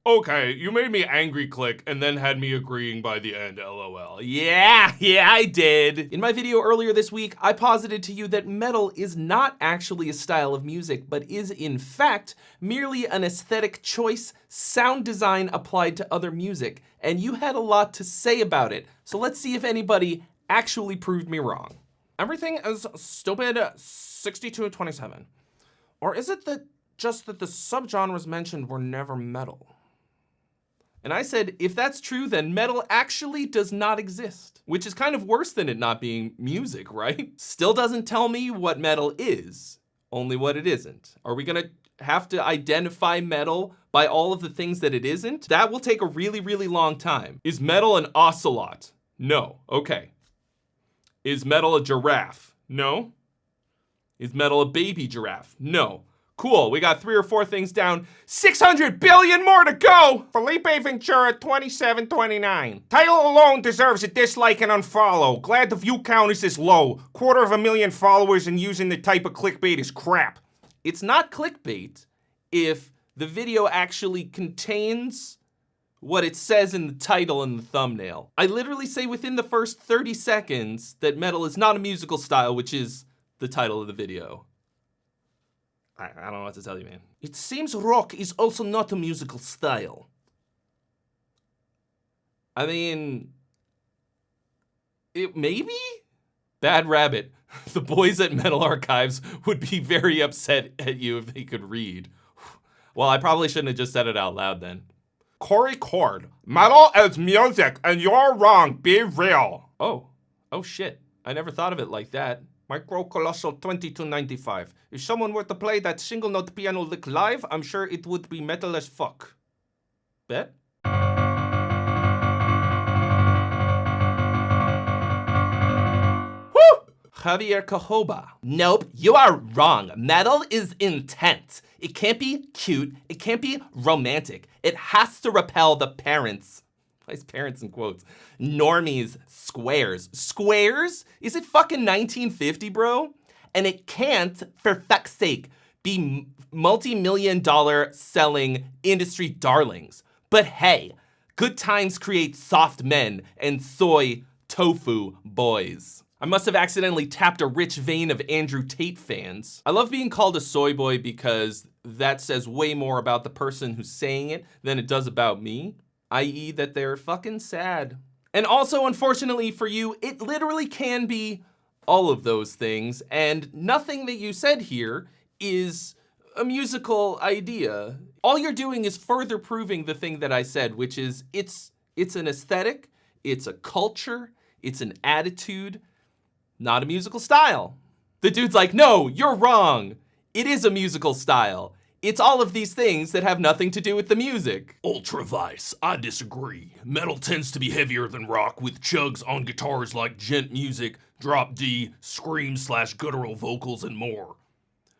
Okay, you made me angry click and then had me agreeing by the end, lol. Yeah, I did. In my video earlier this week, I posited to you that metal is not actually a style of music, but is in fact merely an aesthetic choice, sound design applied to other music, and you had a lot to say about it. So let's see if anybody actually proved me wrong. Everything is stupid 6227. Or is it that just that the subgenres mentioned were never metal? And I said, if that's true, then metal actually does not exist, which is kind of worse than it not being music, right? Still doesn't tell me what metal is, only what it isn't. Are we gonna have to identify metal by all of the things that it isn't? That will take a really, really long time. Is metal an ocelot? No. Okay. Is metal a giraffe? No. Is metal a baby giraffe? No. Cool, we got 3 or 4 things down. 600 billion more to go! Felipe Ventura, 2729. Title alone deserves a dislike and unfollow. Glad the view count is this low. 250,000 followers and using the type of clickbait is crap. It's not clickbait if the video actually contains what it says in the title and the thumbnail. I literally say within the first 30 seconds that metal is not a musical style, which is the title of the video. I don't know what to tell you, man. It seems rock is also not a musical style. I mean, it maybe? Bad Rabbit. The boys at Metal Archives would be very upset at you if they could read. Well, I probably shouldn't have just said it out loud then. Corey Cord, metal is music and you're wrong, be real. Oh shit. I never thought of it like that. Microcolossal 2295. If someone were to play that single note piano lick live, I'm sure it would be metal as fuck. Bet? Woo! Xavier Cajoba. Nope, you are wrong. Metal is intense. It can't be cute. It can't be romantic. It has to repel the parents. Nice parents in quotes. Normies, squares. Squares? Is it fucking 1950, bro? And it can't, for fuck's sake, be multi-million-dollar selling industry darlings. But hey, good times create soft men and soy tofu boys. I must have accidentally tapped a rich vein of Andrew Tate fans. I love being called a soy boy because that says way more about the person who's saying it than it does about me. I.e. that they're fucking sad. And also, unfortunately for you, it literally can be all of those things, and nothing that you said here is a musical idea. All you're doing is further proving the thing that I said, which is it's an aesthetic, it's a culture, it's an attitude, not a musical style. The dude's like, no, you're wrong. It is a musical style. It's all of these things that have nothing to do with the music. Ultra Vice, I disagree. Metal tends to be heavier than rock with chugs on guitars like gent music, drop D, scream/guttural vocals, and more.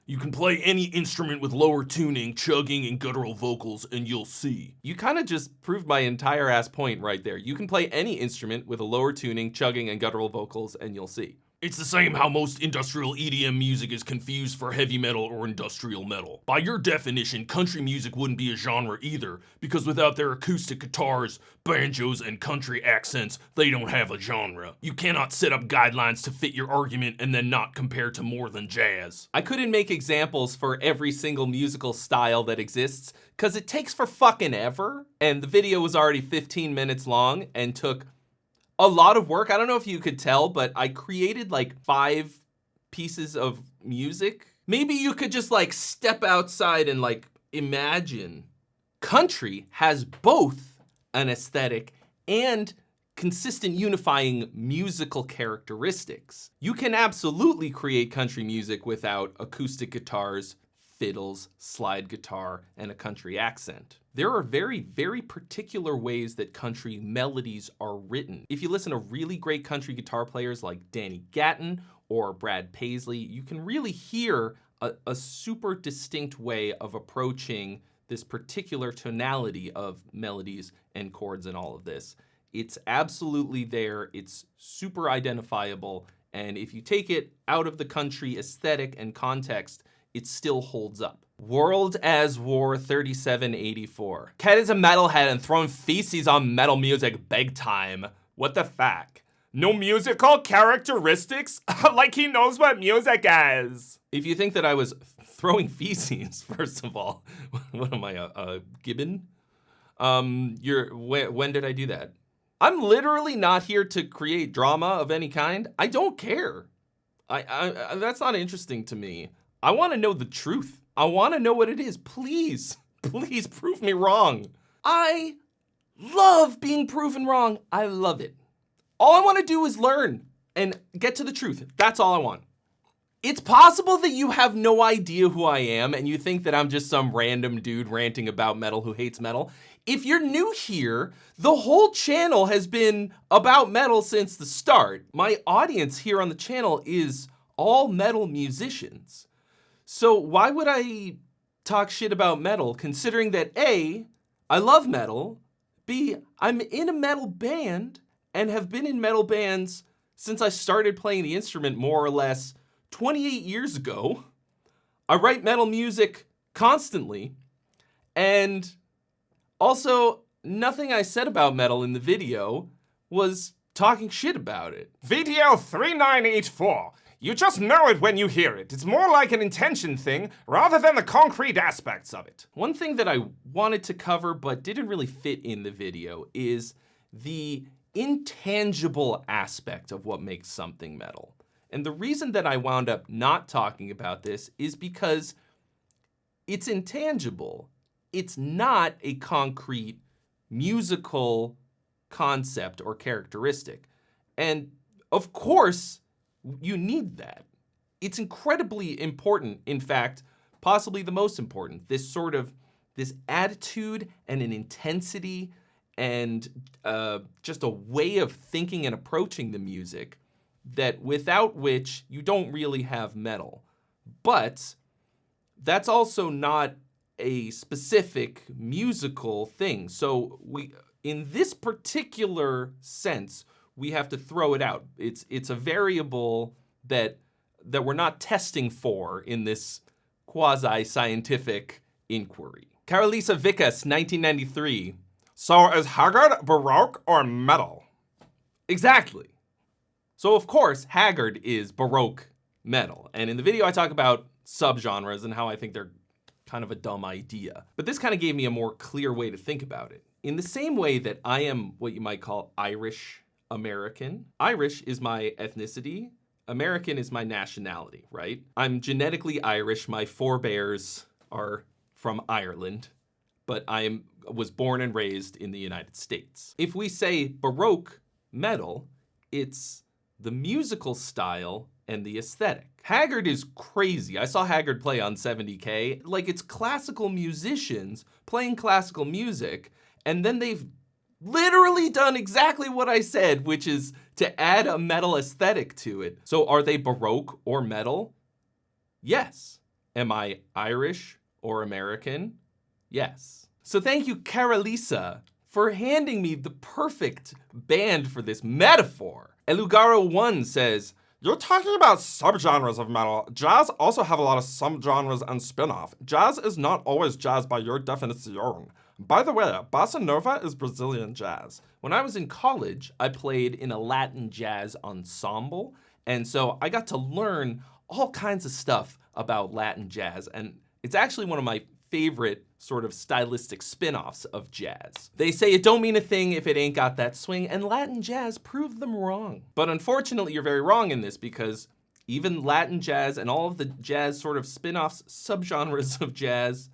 You can play any instrument with lower tuning, chugging, and guttural vocals, and you'll see. You kind of just proved my entire ass point right there. You can play any instrument with a lower tuning, chugging, and guttural vocals, and you'll see. It's the same how most industrial EDM music is confused for heavy metal or industrial metal. By your definition, country music wouldn't be a genre either, because without their acoustic guitars, banjos, and country accents, they don't have a genre. You cannot set up guidelines to fit your argument and then not compare to more than jazz. I couldn't make examples for every single musical style that exists, because it takes for fucking ever, and the video was already 15 minutes long and took a lot of work. I don't know if you could tell, but I created like 5 pieces of music. Maybe you could just like step outside and like imagine. Country has both an aesthetic and consistent unifying musical characteristics. You can absolutely create country music without acoustic guitars, fiddles, slide guitar, and a country accent. There are very, very particular ways that country melodies are written. If you listen to really great country guitar players like Danny Gatton or Brad Paisley, you can really hear a super distinct way of approaching this particular tonality of melodies and chords and all of this. It's absolutely there, it's super identifiable, and if you take it out of the country aesthetic and context, it still holds up. World as War 3784. Cat is a metalhead and throwing feces on metal music big time. What the fuck? No musical characteristics? Like he knows what music is. If you think that I was throwing feces, first of all, what am I, a gibbon? When did I do that? I'm literally not here to create drama of any kind. I don't care. I that's not interesting to me. I want to know the truth. I want to know what it is. Please, please prove me wrong. I love being proven wrong. I love it. All I want to do is learn and get to the truth. That's all I want. It's possible that you have no idea who I am and you think that I'm just some random dude ranting about metal who hates metal. If you're new here, the whole channel has been about metal since the start. My audience here on the channel is all metal musicians. So why would I talk shit about metal considering that A, I love metal, B, I'm in a metal band and have been in metal bands since I started playing the instrument more or less 28 years ago. I write metal music constantly, and also nothing I said about metal in the video was talking shit about it. Video 3984. You just know it when you hear it. It's more like an intention thing rather than the concrete aspects of it. One thing that I wanted to cover but didn't really fit in the video is the intangible aspect of what makes something metal. And the reason that I wound up not talking about this is because it's intangible. It's not a concrete musical concept or characteristic. And of course, you need that. It's incredibly important. In fact, possibly the most important. This attitude and an intensity and just a way of thinking and approaching the music that without which you don't really have metal. But that's also not a specific musical thing. So in this particular sense, we have to throw it out. It's a variable that we're not testing for in this quasi-scientific inquiry. Carolisa Vicas, 1993. So is Haggard Baroque or metal? Exactly. So of course, Haggard is Baroque metal. And in the video I talk about subgenres and how I think they're kind of a dumb idea. But this kind of gave me a more clear way to think about it. In the same way that I am what you might call Irish American. Irish is my ethnicity. American is my nationality, right? I'm genetically Irish. My forebears are from Ireland, but I was born and raised in the United States. If we say Baroque metal, it's the musical style and the aesthetic. Haggard is crazy. I saw Haggard play on 70K. Like, it's classical musicians playing classical music, and then they've literally done exactly what I said, which is to add a metal aesthetic to it. So are they Baroque or metal? Yes. Am I Irish or American? Yes. So thank you, Carolisa, for handing me the perfect band for this metaphor. Elugaro1 says, you're talking about subgenres of metal. Jazz also have a lot of subgenres and spin-off. Jazz is not always jazz by your definition. By the way, bossa nova is Brazilian jazz. When I was in college, I played in a Latin jazz ensemble, and so I got to learn all kinds of stuff about Latin jazz, and it's actually one of my favorite sort of stylistic spin-offs of jazz. They say it don't mean a thing if it ain't got that swing, and Latin jazz proved them wrong. But unfortunately, you're very wrong in this, because even Latin jazz and all of the jazz sort of spin-offs, subgenres of jazz,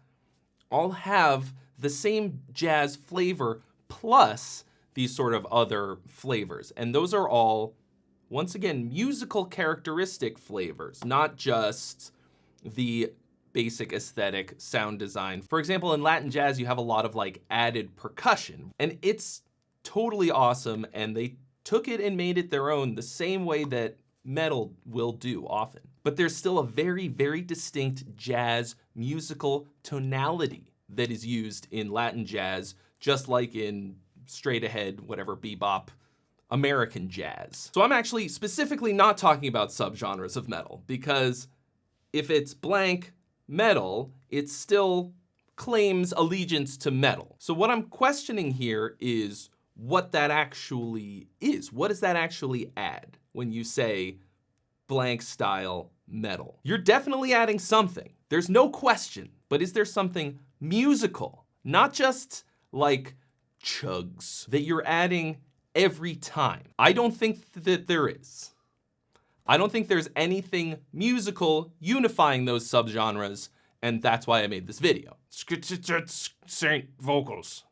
all have the same jazz flavor plus these sort of other flavors. And those are all, once again, musical characteristic flavors, not just the basic aesthetic sound design. For example, in Latin jazz, you have a lot of like added percussion, and it's totally awesome. And they took it and made it their own the same way that metal will do often. But there's still a very, very distinct jazz musical tonality that is used in Latin jazz, just like in straight ahead, whatever, bebop, American jazz. So I'm actually specifically not talking about subgenres of metal, because if it's blank, metal, it still claims allegiance to metal. So what I'm questioning here is what that actually is. What does that actually add when you say blank style metal? You're definitely adding something. There's no question. But is there something musical, not just like chugs, that you're adding every time? I don't think that there is. I don't think there's anything musical unifying those subgenres, and that's why I made this video. Saint vocals.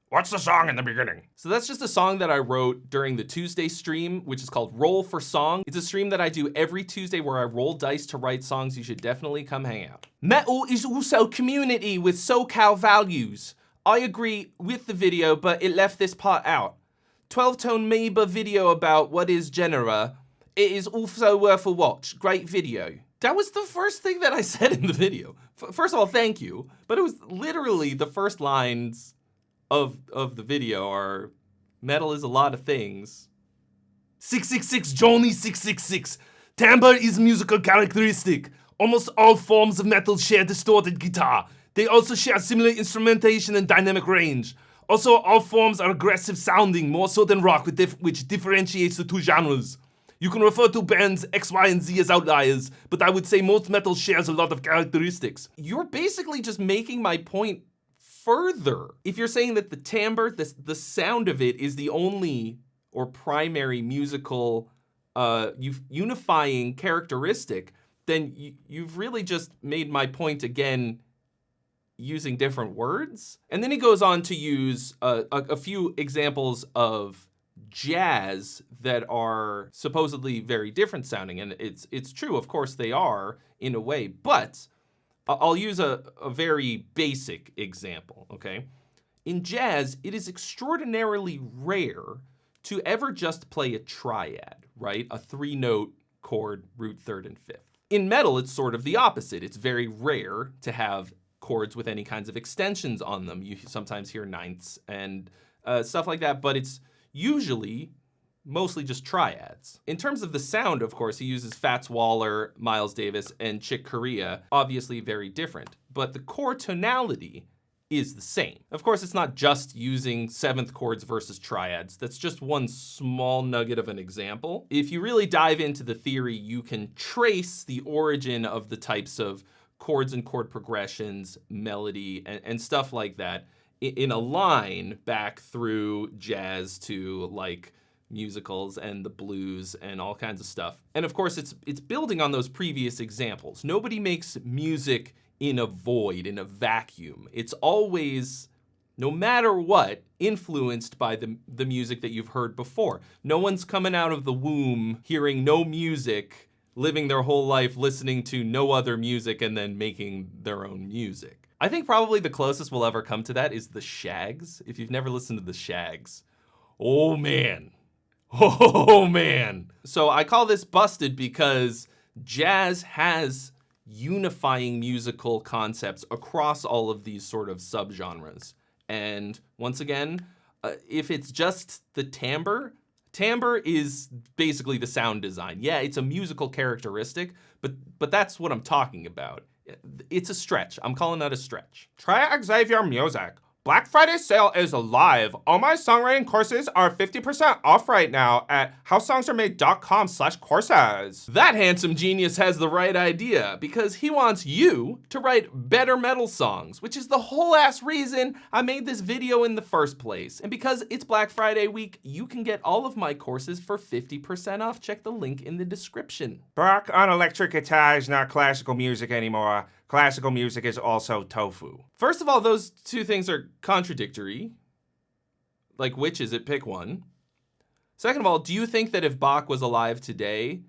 What's the song in the beginning? So that's just a song that I wrote during the Tuesday stream, which is called Roll for Song. It's a stream that I do every Tuesday where I roll dice to write songs. You should definitely come hang out. Metal is also community with SoCal values. I agree with the video, but it left this part out. 12-tone Maba video about what is genre. It is also worth a watch. Great video. That was the first thing that I said in the video. First of all, thank you. But it was literally the first lines of the video are, metal is a lot of things. 666, Johnny 666. Timbre is musical characteristic. Almost all forms of metal share distorted guitar. They also share similar instrumentation and dynamic range. Also, all forms are aggressive sounding, more so than rock, which differentiates the two genres. You can refer to bands X, Y, and Z as outliers, but I would say most metal shares a lot of characteristics. You're basically just making my point further. If you're saying that the timbre, the sound of it, is the only or primary musical unifying characteristic, then you've really just made my point again using different words. And then he goes on to use a few examples of jazz that are supposedly very different sounding. And it's true, of course they are in a way, but I'll use a very basic example, okay? In jazz, it is extraordinarily rare to ever just play a triad, right? A 3-note chord, root, third, and fifth. In metal, it's sort of the opposite. It's very rare to have chords with any kinds of extensions on them. You sometimes hear ninths and stuff like that, but it's usually mostly just triads. In terms of the sound, of course, he uses Fats Waller, Miles Davis, and Chick Corea, obviously very different, but the core tonality is the same. Of course, it's not just using seventh chords versus triads. That's just one small nugget of an example. If you really dive into the theory, you can trace the origin of the types of chords and chord progressions, melody, and stuff like that in a line back through jazz to like musicals and the blues and all kinds of stuff. And of course, it's building on those previous examples. Nobody makes music in a void, in a vacuum. It's always, no matter what, influenced by the music that you've heard before. No one's coming out of the womb hearing no music, living their whole life listening to no other music and then making their own music. I think probably the closest we'll ever come to that is the Shags. If you've never listened to the Shags, oh man. Oh man. So I call this busted because jazz has unifying musical concepts across all of these sort of subgenres. And once again, if it's just the timbre is basically the sound design. Yeah, it's a musical characteristic, but that's what I'm talking about. It's a stretch. I'm calling that a stretch. Trey Xavier music. Black Friday sale is live. All my songwriting courses are 50% off right now at howsongsaremade.com/courses. That handsome genius has the right idea because he wants you to write better metal songs, which is the whole ass reason I made this video in the first place. And because it's Black Friday week, you can get all of my courses for 50% off. Check the link in the description. Rock on electric guitar is not classical music anymore. Classical music is also tofu. First of all, those two things are contradictory. Like, which is it? Pick one. Second of all, do you think that if Bach was alive today,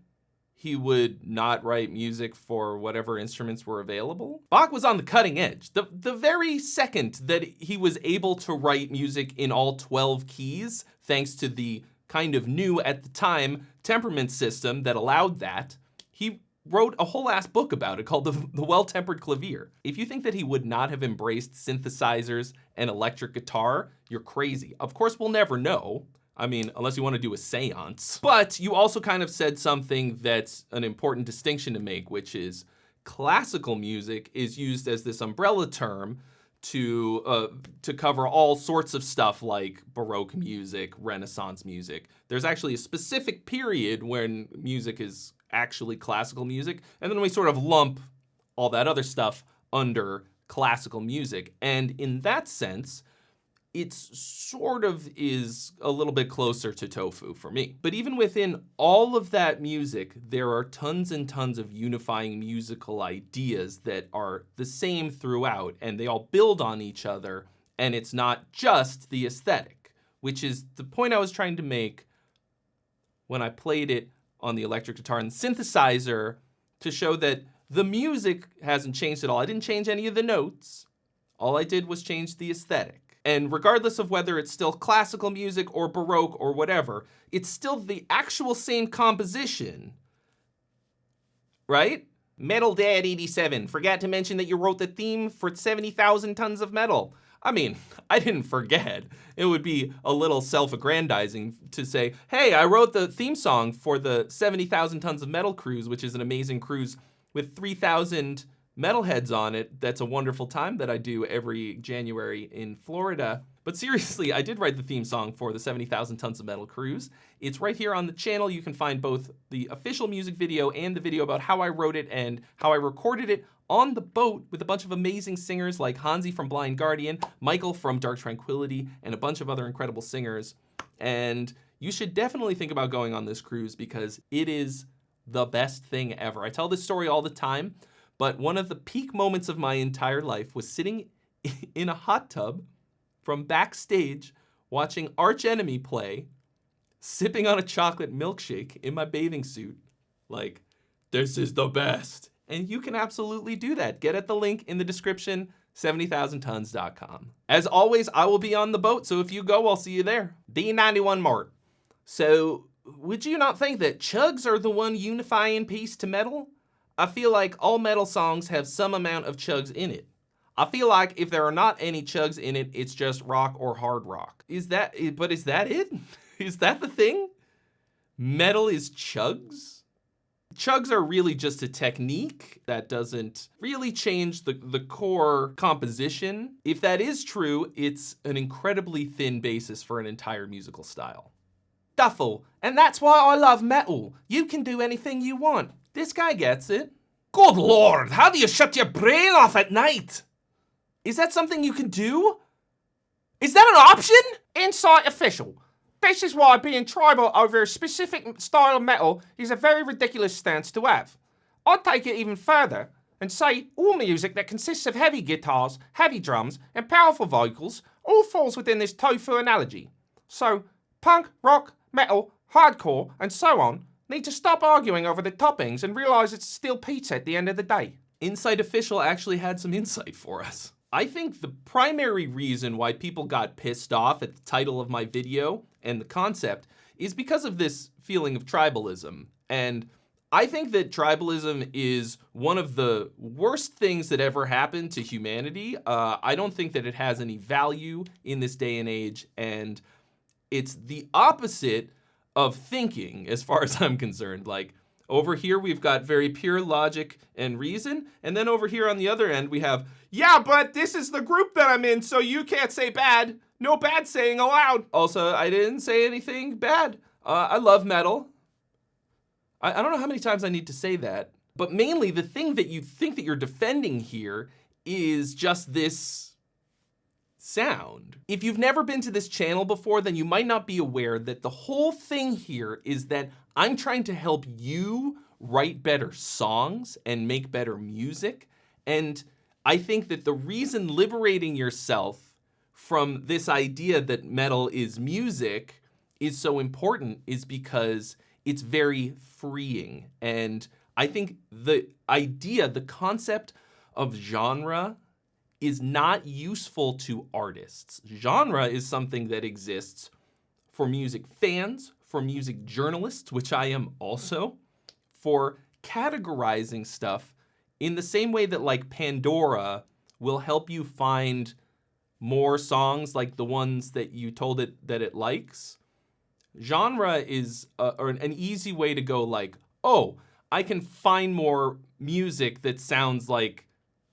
he would not write music for whatever instruments were available? Bach was on the cutting edge. The very second that he was able to write music in all 12 keys, thanks to the kind of new at the time temperament system that allowed that, he wrote a whole ass book about it called The Well-Tempered Clavier. If you think that he would not have embraced synthesizers and electric guitar, you're crazy. Of course, we'll never know. I mean, unless you want to do a seance. But you also kind of said something that's an important distinction to make, which is classical music is used as this umbrella term to cover all sorts of stuff like Baroque music, Renaissance music. There's actually a specific period when music is actually classical music, and then we sort of lump all that other stuff under classical music. And in that sense, it sort of is a little bit closer to tofu for me. But even within all of that music, there are tons and tons of unifying musical ideas that are the same throughout, and they all build on each other, and it's not just the aesthetic, which is the point I was trying to make when I played it on the electric guitar and synthesizer to show that the music hasn't changed at all. I didn't change any of the notes. All I did was change the aesthetic. And regardless of whether it's still classical music or Baroque or whatever, it's still the actual same composition, right? Metal Dad 87, forgot to mention that you wrote the theme for 70,000 Tons of Metal. I mean, I didn't forget. It would be a little self-aggrandizing to say, hey, I wrote the theme song for the 70,000 Tons of Metal cruise, which is an amazing cruise with 3,000 metalheads on it. That's a wonderful time that I do every January in Florida. But seriously, I did write the theme song for the 70,000 Tons of Metal cruise. It's right here on the channel. You can find both the official music video and the video about how I wrote it and how I recorded it on the boat with a bunch of amazing singers like Hansi from Blind Guardian, Michael from Dark Tranquillity, and a bunch of other incredible singers. And you should definitely think about going on this cruise because it is the best thing ever. I tell this story all the time, but one of the peak moments of my entire life was sitting in a hot tub from backstage watching Arch Enemy play, sipping on a chocolate milkshake in my bathing suit. Like, this is the best. And you can absolutely do that. Get at the link in the description, 70000tons.com. As always, I will be on the boat, so if you go, I'll see you there. D91 Mart. So, would you not think that chugs are the one unifying piece to metal? I feel like all metal songs have some amount of chugs in it. I feel like if there are not any chugs in it, it's just rock or hard rock. Is that it? Is that the thing? Metal is chugs? Chugs are really just a technique that doesn't really change the core composition. If that is true, it's an incredibly thin basis for an entire musical style. Duffel, and that's why I love metal. You can do anything you want. This guy gets it. Good Lord, how do you shut your brain off at night? Is that something you can do? Is that an option? Insight official. This is why being tribal over a specific style of metal is a very ridiculous stance to have. I'd take it even further and say all music that consists of heavy guitars, heavy drums, and powerful vocals all falls within this tofu analogy. So, punk, rock, metal, hardcore, and so on need to stop arguing over the toppings and realize it's still pizza at the end of the day. Insight Official actually had some insight for us. I think the primary reason why people got pissed off at the title of my video and the concept is because of this feeling of tribalism. And I think that tribalism is one of the worst things that ever happened to humanity. I don't think that it has any value in this day and age, and it's the opposite of thinking as far as I'm concerned. Like, over here we've got very pure logic and reason, and then over here on the other end we have, yeah, but this is the group that I'm in, so you can't say bad. No bad saying allowed. Also, I didn't say anything bad. I love metal. I don't know how many times I need to say that, but mainly the thing that you think that you're defending here is just this sound. If you've never been to this channel before, then you might not be aware that the whole thing here is that I'm trying to help you write better songs and make better music. And I think that the reason liberating yourself from this idea that metal is music is so important is because it's very freeing. And I think the idea, the concept of genre is not useful to artists. Genre is something that exists for music fans, for music journalists, which I am also, for categorizing stuff in the same way that like Pandora will help you find more songs like the ones that you told it that it likes. Genre is an easy way to go like, oh, I can find more music that sounds like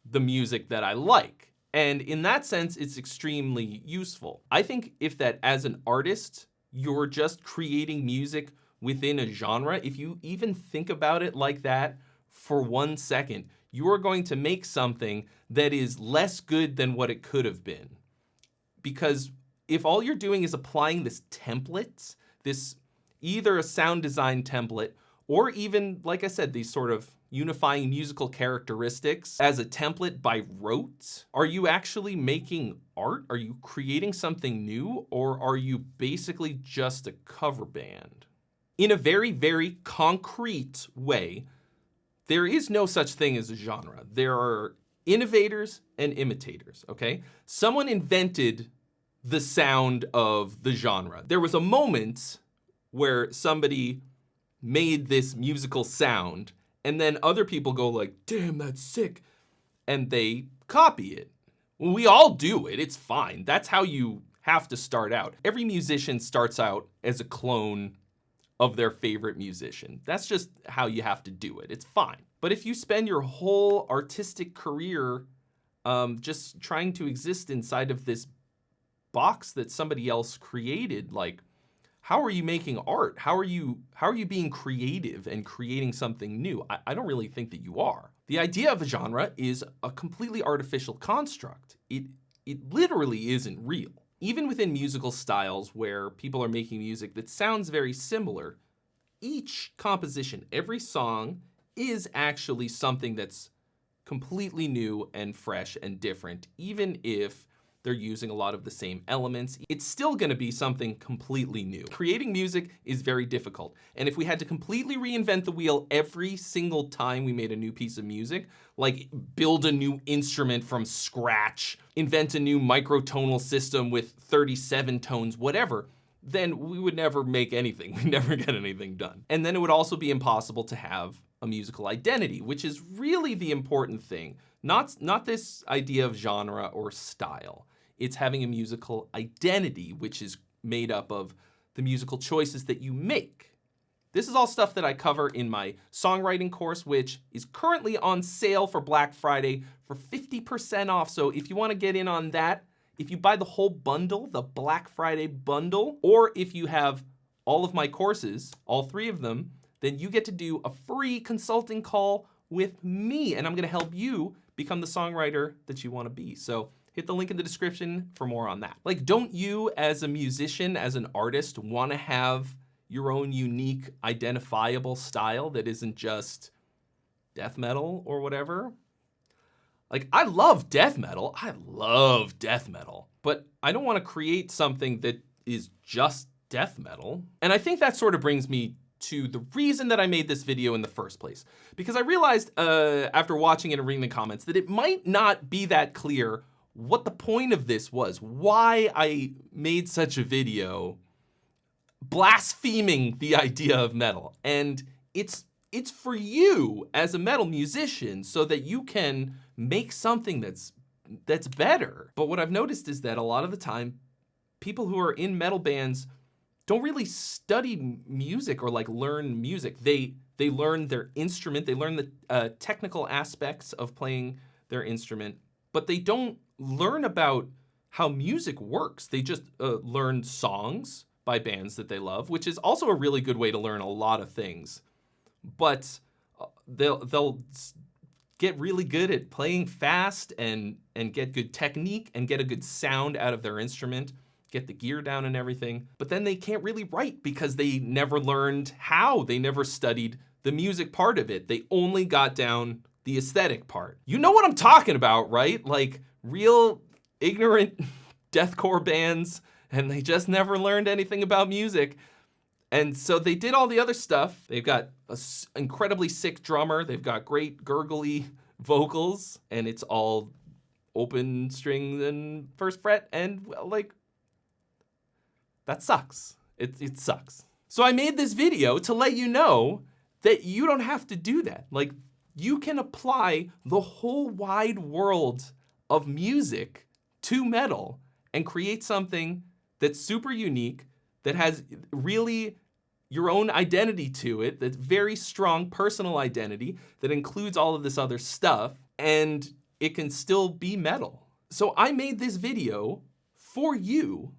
the music that I like. And in that sense, it's extremely useful. I think if that as an artist, you're just creating music within a genre, if you even think about it like that for 1 second, you are going to make something that is less good than what it could have been. Because if all you're doing is applying this template, this either a sound design template or even, like I said, these sort of unifying musical characteristics as a template by rote, are you actually making art? Are you creating something new? Or are you basically just a cover band? In a very, very concrete way, there is no such thing as a genre. There are innovators and imitators, okay? Someone invented the sound of the genre. There was a moment where somebody made this musical sound, and then other people go like, damn, that's sick, and they copy it. We all do it, it's fine. That's how you have to start out. Every musician starts out as a clone of their favorite musician. That's just how you have to do it, it's fine. But if you spend your whole artistic career just trying to exist inside of this box that somebody else created, like, how are you making art? How are you being creative and creating something new? I don't really think that you are. The idea of a genre is a completely artificial construct. It literally isn't real. Even within musical styles where people are making music that sounds very similar, each composition, every song is actually something that's completely new and fresh and different, even if they're using a lot of the same elements. It's still gonna be something completely new. Creating music is very difficult. And if we had to completely reinvent the wheel every single time we made a new piece of music, like build a new instrument from scratch, invent a new microtonal system with 37 tones, whatever, then we would never make anything. We'd never get anything done. And then it would also be impossible to have a musical identity, which is really the important thing. Not this idea of genre or style. It's having a musical identity, which is made up of the musical choices that you make. This is all stuff that I cover in my songwriting course, which is currently on sale for Black Friday for 50% off. So if you want to get in on that, if you buy the whole bundle, the Black Friday bundle, or if you have all of my courses, all 3 of them, then you get to do a free consulting call with me, and I'm gonna help you become the songwriter that you wanna be. So hit the link in the description for more on that. Like, don't you as a musician, as an artist, wanna have your own unique, identifiable style that isn't just death metal or whatever? Like, I love death metal, but I don't wanna create something that is just death metal. And I think that sort of brings me to the reason that I made this video in the first place. Because I realized after watching it and reading the comments that it might not be that clear what the point of this was, why I made such a video blaspheming the idea of metal. And it's for you as a metal musician so that you can make something that's better. But what I've noticed is that a lot of the time, people who are in metal bands don't really study music or like learn music. They learn their instrument, they learn the technical aspects of playing their instrument, but they don't learn about how music works. They just learn songs by bands that they love, which is also a really good way to learn a lot of things. But they'll get really good at playing fast and get good technique and get a good sound out of their instrument, get the gear down and everything, but then they can't really write because they never learned how. They never studied the music part of it. They only got down the aesthetic part. You know what I'm talking about, right? Like real ignorant deathcore bands, and they just never learned anything about music. And so they did all the other stuff. They've got an incredibly sick drummer. They've got great gurgly vocals, and it's all open strings and first fret, and well, like, that sucks. It sucks. So I made this video to let you know that you don't have to do that. Like, you can apply the whole wide world of music to metal and create something that's super unique, that has really your own identity to it, that's very strong personal identity that includes all of this other stuff, and it can still be metal. So I made this video for you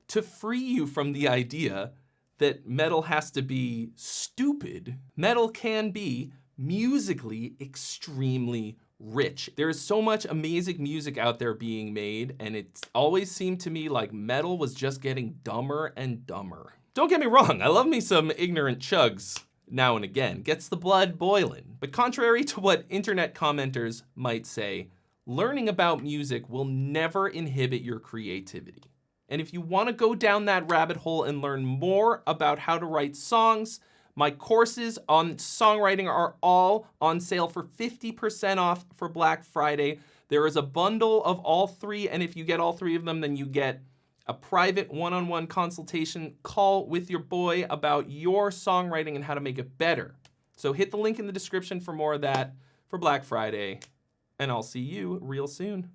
to free you from the idea that metal has to be stupid. Metal can be musically extremely rich. There is so much amazing music out there being made, and it's always seemed to me like metal was just getting dumber and dumber. Don't get me wrong, I love me some ignorant chugs now and again. Gets the blood boiling. But contrary to what internet commenters might say, learning about music will never inhibit your creativity. And if you want to go down that rabbit hole and learn more about how to write songs, my courses on songwriting are all on sale for 50% off for Black Friday. There is a bundle of all three, and if you get all three of them, then you get a private one-on-one consultation call with your boy about your songwriting and how to make it better. So hit the link in the description for more of that for Black Friday, and I'll see you real soon.